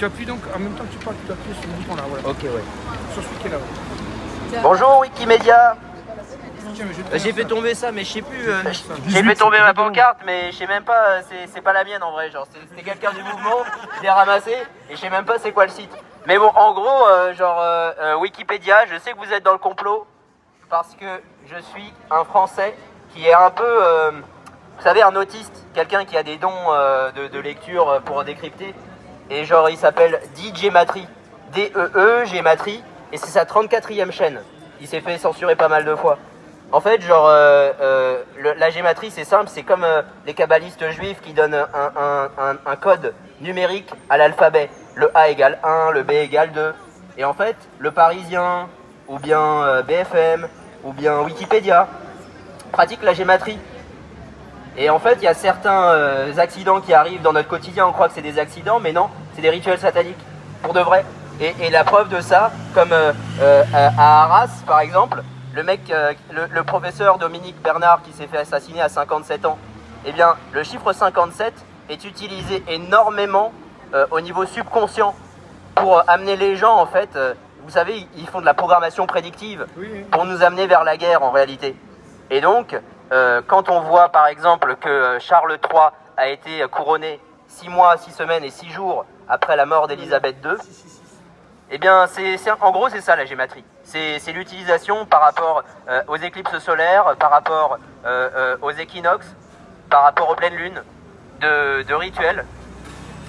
tu appuies donc, en même temps que tu parles, tu dois appuyer sur le bouton là, voilà. Ok, ouais. Sur celui qui est là. Ouais. Bonjour Wikimedia. Tiens, mais J'ai fait tomber ça, mais je sais plus. J'ai fait tomber ma pancarte, mais je sais même pas. C'est pas la mienne en vrai. Genre, c'était quelqu'un du mouvement. Je l'ai ramassé et je sais même pas c'est quoi le site. Mais bon, en gros, Wikipédia. Je sais que vous êtes dans le complot parce que je suis un Français qui est un peu, vous savez, un autiste, quelqu'un qui a des dons de lecture pour décrypter. Et genre, il s'appelle DJ Matri, D-E-E Gématrie, et c'est sa 34e chaîne. Il s'est fait censurer pas mal de fois. En fait, genre, la gématrie, c'est simple, c'est comme les kabbalistes juifs qui donnent un code numérique à l'alphabet. Le A égale 1, le B égale 2. Et en fait, le Parisien, ou bien BFM, ou bien Wikipédia, pratique la gématrie. Et en fait, il y a certains accidents qui arrivent dans notre quotidien, on croit que c'est des accidents, mais non, c'est des rituels sataniques, pour de vrai. Et la preuve de ça, comme à Arras, par exemple, le mec, le professeur Dominique Bernard qui s'est fait assassiner à 57 ans, eh bien, le chiffre 57 est utilisé énormément au niveau subconscient pour amener les gens, en fait, vous savez, ils font de la programmation prédictive pour nous amener vers la guerre, en réalité. Et donc, quand on voit, par exemple, que Charles III a été couronné 6 mois, 6 semaines et 6 jours après la mort d'Élisabeth II, eh bien, en gros, c'est ça la gématrie. C'est l'utilisation par rapport aux éclipses solaires, par rapport aux équinoxes, par rapport aux pleines lunes, de rituels,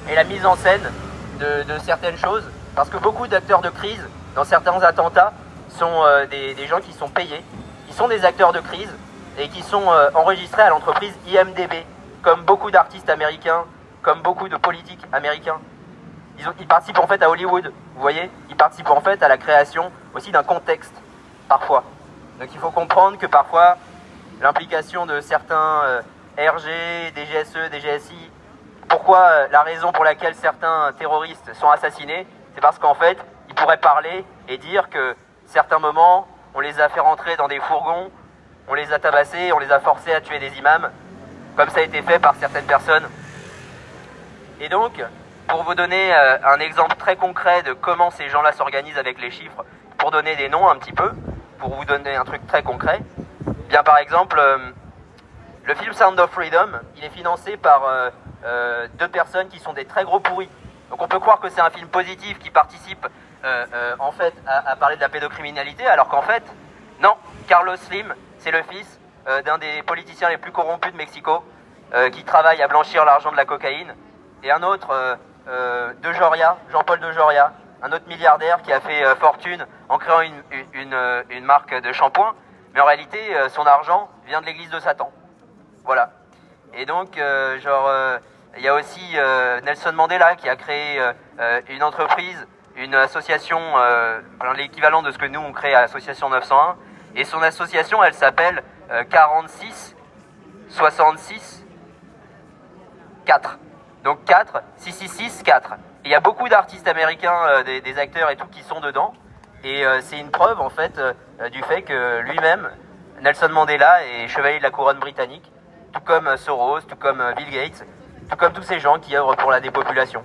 et la mise en scène de certaines choses. Parce que beaucoup d'acteurs de crise, dans certains attentats, sont des gens qui sont payés, qui sont des acteurs de crise, et qui sont enregistrés à l'entreprise IMDb, comme beaucoup d'artistes américains, comme beaucoup de politiques américains. Ils participent en fait à Hollywood, vous voyez. Ils participent en fait à la création aussi d'un contexte, parfois. Donc il faut comprendre que parfois, l'implication de certains RG, des GSE, des GSI, pourquoi la raison pour laquelle certains terroristes sont assassinés, c'est parce qu'en fait, ils pourraient parler et dire que certains moments, on les a fait rentrer dans des fourgons, on les a tabassés, on les a forcés à tuer des imams, comme ça a été fait par certaines personnes. Et donc, pour vous donner un exemple très concret de comment ces gens-là s'organisent avec les chiffres, pour donner des noms un petit peu, pour vous donner un truc très concret, bien par exemple, le film Sound of Freedom, il est financé par deux personnes qui sont des très gros pourris. Donc on peut croire que c'est un film positif qui participe en fait à parler de la pédocriminalité, alors qu'en fait, non, Carlos Slim, c'est le fils d'un des politiciens les plus corrompus de Mexico, qui travaille à blanchir l'argent de la cocaïne, et un autre, de Joria, Jean-Paul de Joria, un autre milliardaire qui a fait fortune en créant une marque de shampoing, mais en réalité, son argent vient de l'église de Satan. Voilà. Et donc, il y a aussi Nelson Mandela qui a créé une entreprise, une association, l'équivalent de ce que nous on crée à l'association 901, et son association, elle s'appelle 46 66 4. Donc 4, 666, 4. Et il y a beaucoup d'artistes américains, des acteurs et tout, qui sont dedans. Et c'est une preuve, en fait, du fait que lui-même, Nelson Mandela, est chevalier de la couronne britannique, tout comme Soros, tout comme Bill Gates, tout comme tous ces gens qui œuvrent pour la dépopulation.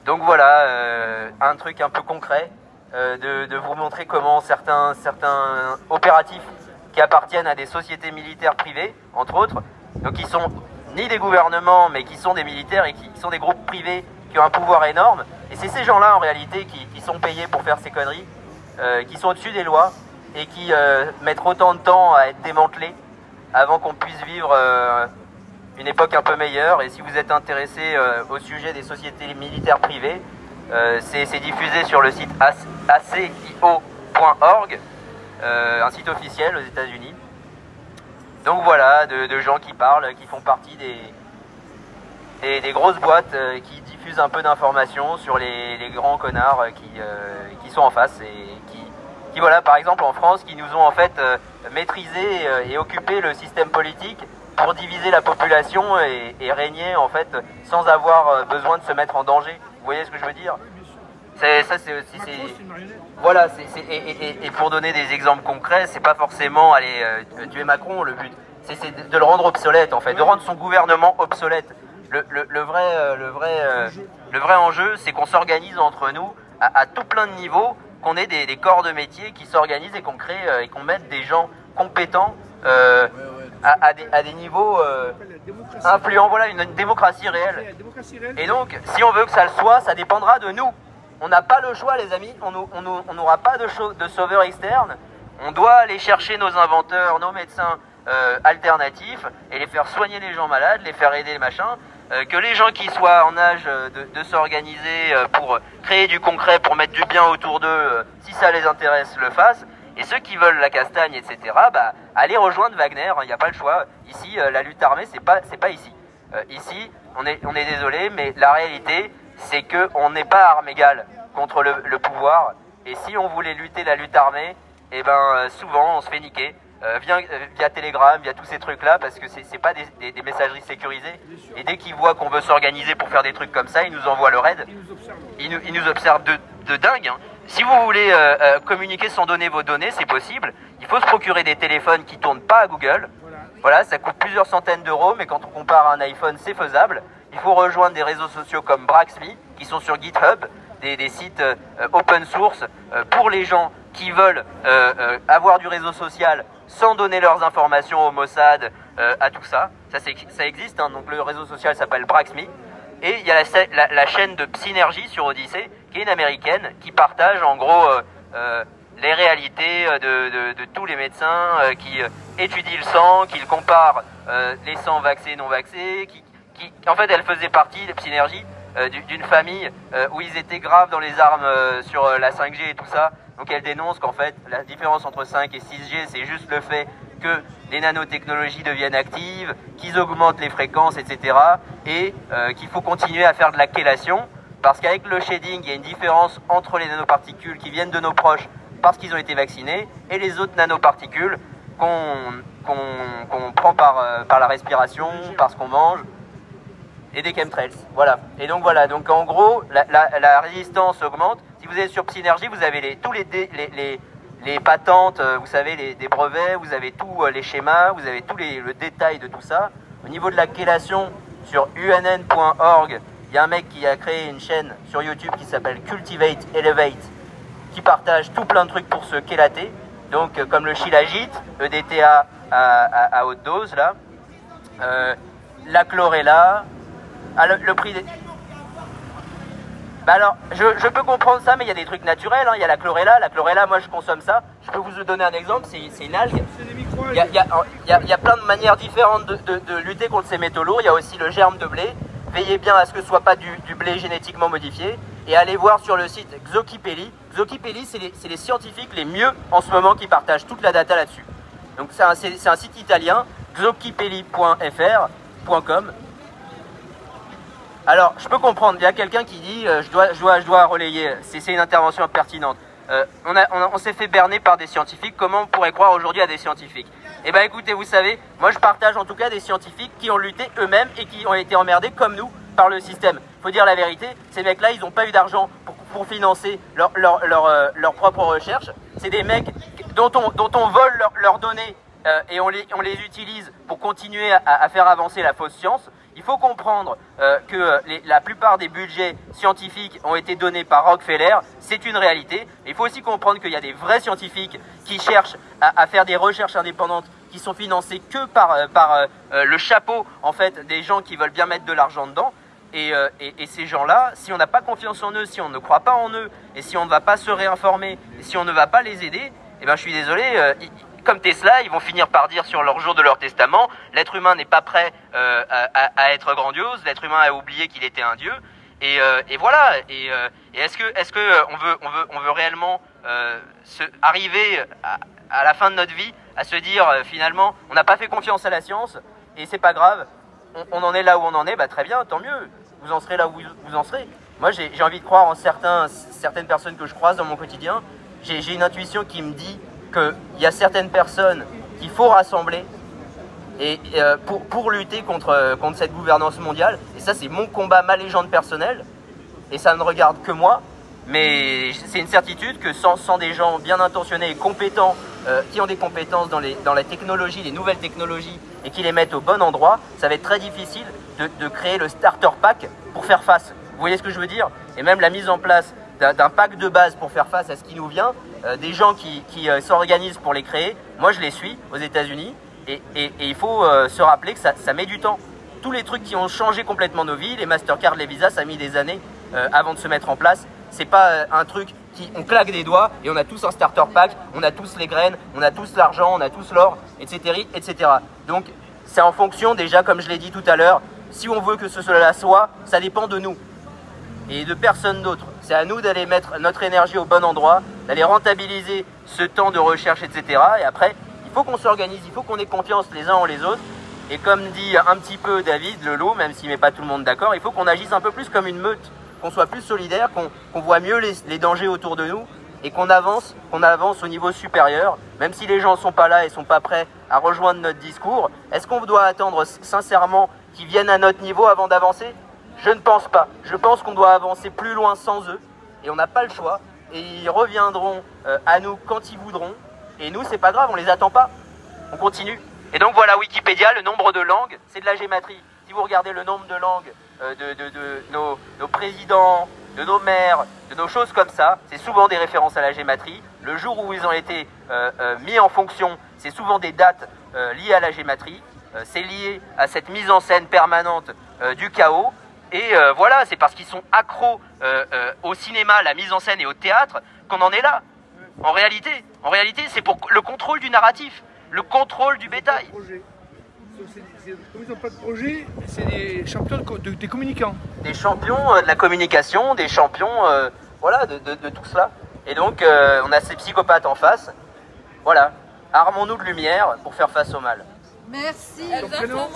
Donc voilà, un truc un peu concret, de vous montrer comment certains opératifs qui appartiennent à des sociétés militaires privées, entre autres, donc qui sont ni des gouvernements, mais qui sont des militaires et qui sont des groupes privés qui ont un pouvoir énorme. Et c'est ces gens-là, en réalité, qui sont payés pour faire ces conneries, qui sont au-dessus des lois et qui mettent autant de temps à être démantelés avant qu'on puisse vivre une époque un peu meilleure. Et si vous êtes intéressé au sujet des sociétés militaires privées, c'est diffusé sur le site acio.org, un site officiel aux États-Unis. Donc voilà, de gens qui parlent, qui font partie des grosses boîtes qui diffusent un peu d'informations sur les grands connards qui sont en face et qui, voilà, par exemple en France, qui nous ont en fait maîtrisé et occupé le système politique pour diviser la population et régner en fait sans avoir besoin de se mettre en danger. Vous voyez ce que je veux dire? Ça c'est aussi... Voilà, et pour donner des exemples concrets, c'est pas forcément aller tuer Macron le but, c'est de le rendre obsolète en fait, de rendre son gouvernement obsolète. le vrai enjeu, c'est qu'on s'organise entre nous à tout plein de niveaux, qu'on ait des corps de métier qui s'organisent et qu'on crée et qu'on mette des gens compétents à des niveaux influents. Voilà, une démocratie réelle. Et donc, si on veut que ça le soit, ça dépendra de nous. On n'a pas le choix, les amis. On n'aura pas de sauveur externe. On doit aller chercher nos inventeurs, nos médecins alternatifs et les faire soigner les gens malades, les faire aider les machins. Que les gens qui soient en âge de s'organiser pour créer du concret, pour mettre du bien autour d'eux, si ça les intéresse, le fassent. Et ceux qui veulent la castagne, etc., bah, allez rejoindre Wagner, il n'y a pas le choix. Ici, la lutte armée, c'est pas ici. Ici, on est désolé, mais la réalité, c'est qu'on n'est pas à armes égales contre le pouvoir. Et si on voulait lutter la lutte armée, eh ben, souvent, on se fait niquer. Via Telegram, via tous ces trucs-là, parce que c'est pas des messageries sécurisées. Et dès qu'ils voient qu'on veut s'organiser pour faire des trucs comme ça, ils nous envoient le raid. Ils nous observent de dingue. Hein. Si vous voulez communiquer sans donner vos données, c'est possible. Il faut se procurer des téléphones qui tournent pas à Google. Voilà, ça coûte plusieurs centaines d'euros, mais quand on compare à un iPhone, c'est faisable. Il faut rejoindre des réseaux sociaux comme Braxme, qui sont sur GitHub, des sites open source pour les gens qui veulent avoir du réseau social sans donner leurs informations au Mossad, à tout ça. Ça existe, hein, donc le réseau social s'appelle Braxme. Et il y a la chaîne de Psynergie sur Odyssée, qui est une américaine, qui partage en gros les réalités de tous les médecins qui étudient le sang, qui comparent les sangs vaxés et non vaxés. En fait, elle faisait partie, Psynergie, d'une famille où ils étaient graves dans les armes sur la 5G et tout ça. Donc elle dénonce qu'en fait, la différence entre 5 et 6G, c'est juste le fait que les nanotechnologies deviennent actives, qu'ils augmentent les fréquences, etc. Et qu'il faut continuer à faire de la chélation, parce qu'avec le shading, il y a une différence entre les nanoparticules qui viennent de nos proches parce qu'ils ont été vaccinés, et les autres nanoparticules qu'on prend par la respiration, parce qu'on mange, et des chemtrails. Voilà. Et donc voilà, donc en gros, la résistance augmente. Si vous êtes sur Psynergie, vous avez tous les patentes, vous savez, des brevets, vous avez tous les schémas, vous avez le détail de tout ça. Au niveau de la chélation, sur unn.org, il y a un mec qui a créé une chaîne sur YouTube qui s'appelle Cultivate Elevate, qui partage tout plein de trucs pour se chélater. Donc comme le Shilajit, EDTA à haute dose, là, la chlorella, le prix des... Bah alors, je peux comprendre ça, mais il y a des trucs naturels, hein. Il y a la chlorella, moi je consomme ça. Je peux vous donner un exemple, c'est une algue. Il y a plein de manières différentes de lutter contre ces métaux lourds. Il y a aussi le germe de blé. Veillez bien à ce que ce soit pas du blé génétiquement modifié. Et allez voir sur le site Xochipelli. Xochipelli, c'est les scientifiques les mieux en ce moment qui partagent toute la data là-dessus. Donc c'est un site italien, xochipelli.fr.com. Alors, je peux comprendre, il y a quelqu'un qui dit je dois relayer, c'est une intervention pertinente. On s'est fait berner par des scientifiques, comment on pourrait croire aujourd'hui à des scientifiques? Eh bien écoutez, vous savez, moi je partage en tout cas des scientifiques qui ont lutté eux-mêmes et qui ont été emmerdés comme nous par le système. Faut dire la vérité, ces mecs-là, ils n'ont pas eu d'argent pour financer leur propre recherche. C'est des mecs dont on vole leurs données et on les utilise pour continuer à faire avancer la fausse science. Il faut comprendre que la plupart des budgets scientifiques ont été donnés par Rockefeller, c'est une réalité. Mais il faut aussi comprendre qu'il y a des vrais scientifiques qui cherchent à faire des recherches indépendantes qui sont financées que par le chapeau en fait des gens qui veulent bien mettre de l'argent dedans. Et ces gens-là, si on n'a pas confiance en eux, si on ne croit pas en eux, et si on ne va pas se réinformer, et si on ne va pas les aider, eh ben je suis désolé, comme Tesla, ils vont finir par dire sur leur jour de leur testament, l'être humain n'est pas prêt à être grandiose, l'être humain a oublié qu'il était un dieu, et voilà. Et est-ce que on veut réellement arriver à la fin de notre vie à se dire finalement, on n'a pas fait confiance à la science et c'est pas grave, on en est là où on en est, bah très bien, tant mieux. Vous en serez là où vous en serez. Moi, j'ai envie de croire en certaines personnes que je croise dans mon quotidien. J'ai une intuition qui me dit qu'il y a certaines personnes qu'il faut rassembler pour lutter contre cette gouvernance mondiale. Et ça, c'est mon combat, ma légende personnelle. Et ça ne regarde que moi. Mais c'est une certitude que sans des gens bien intentionnés et compétents, qui ont des compétences dans la technologie, les nouvelles technologies et qu'ils les mettent au bon endroit, ça va être très difficile de créer le starter pack pour faire face. Vous voyez ce que je veux dire? Et même la mise en place d'un pack de base pour faire face à ce qui nous vient, des gens qui s'organisent pour les créer, moi je les suis aux États-Unis, et il faut se rappeler que ça met du temps. Tous les trucs qui ont changé complètement nos vies, les Mastercard, les Visa, ça a mis des années avant de se mettre en place. C'est pas un truc on claque des doigts et on a tous un starter pack, on a tous les graines, on a tous l'argent, on a tous l'or, etc., etc. Donc c'est en fonction déjà, comme je l'ai dit tout à l'heure, si on veut que cela soit, ça dépend de nous et de personne d'autre. C'est à nous d'aller mettre notre énergie au bon endroit, d'aller rentabiliser ce temps de recherche, etc. Et après, il faut qu'on s'organise, il faut qu'on ait confiance les uns en les autres. Et comme dit un petit peu David Leloup, même s'il ne met pas tout le monde d'accord, il faut qu'on agisse un peu plus comme une meute, qu'on soit plus solidaire, qu'on voit mieux les dangers autour de nous et qu'on avance au niveau supérieur, même si les gens ne sont pas là et ne sont pas prêts à rejoindre notre discours. Est-ce qu'on doit attendre sincèrement qu'ils viennent à notre niveau avant d'avancer? Je ne pense pas. Je pense qu'on doit avancer plus loin sans eux et on n'a pas le choix. Et ils reviendront à nous quand ils voudront. Et nous, c'est pas grave, on les attend pas. On continue. Et donc voilà, Wikipédia, le nombre de langues, c'est de la gématrie. Si vous regardez le nombre de langues de nos présidents, de nos maires, de nos choses comme ça, c'est souvent des références à la gématrie. Le jour où ils ont été mis en fonction, c'est souvent des dates liées à la gématrie. C'est lié à cette mise en scène permanente du chaos. Et voilà, c'est parce qu'ils sont accros au cinéma, la mise en scène et au théâtre qu'on en est là. En réalité, c'est pour le contrôle du narratif, le contrôle du bétail. Comme ils n'ont pas de projet, c'est des champions des communicants. Des champions de la communication, des champions voilà, de tout cela. Et donc, on a ces psychopathes en face. Voilà, armons-nous de lumière pour faire face au mal. Merci. Ton prénom ?